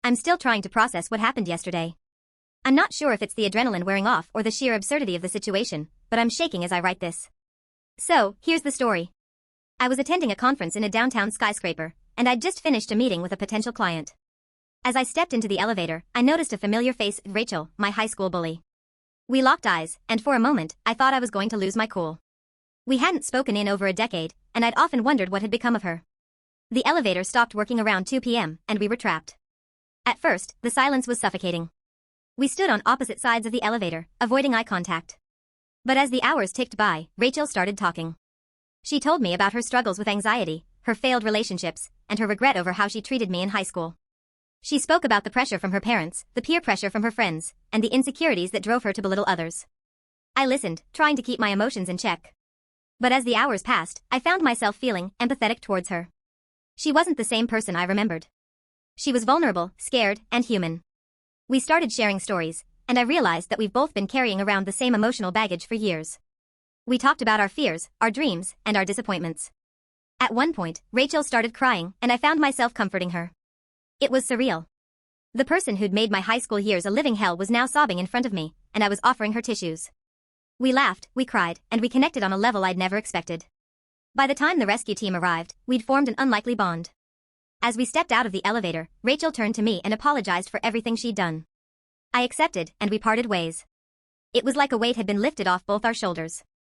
I'm still trying to process what happened yesterday. I'm not sure if it's the adrenaline wearing off or the sheer absurdity of the situation, but I'm shaking as I write this. So, here's the story. I was attending a conference in a downtown skyscraper, and I'd just finished a meeting with a potential client. As I stepped into the elevator, I noticed a familiar face, Rachel, my high school bully. We locked eyes, and for a moment, I thought I was going to lose my cool. We hadn't spoken in over a decade, and I'd often wondered what had become of her. The elevator stopped working around 2 p.m., and we were trapped. At first, the silence was suffocating. We stood on opposite sides of the elevator, avoiding eye contact. But as the hours ticked by, Rachel started talking. She told me about her struggles with anxiety, her failed relationships, and her regret over how she treated me in high school. She spoke about the pressure from her parents, the peer pressure from her friends, and the insecurities that drove her to belittle others. I listened, trying to keep my emotions in check. But as the hours passed, I found myself feeling empathetic towards her. She wasn't the same person I remembered. She was vulnerable, scared, and human. We started sharing stories, and I realized that we've both been carrying around the same emotional baggage for years. We talked about our fears, our dreams, and our disappointments. At one point, Rachel started crying, and I found myself comforting her. It was surreal. The person who'd made my high school years a living hell was now sobbing in front of me, and I was offering her tissues. We laughed, we cried, and we connected on a level I'd never expected. By the time the rescue team arrived, we'd formed an unlikely bond. As we stepped out of the elevator, Rachel turned to me and apologized for everything she'd done. I accepted, and we parted ways. It was like a weight had been lifted off both our shoulders.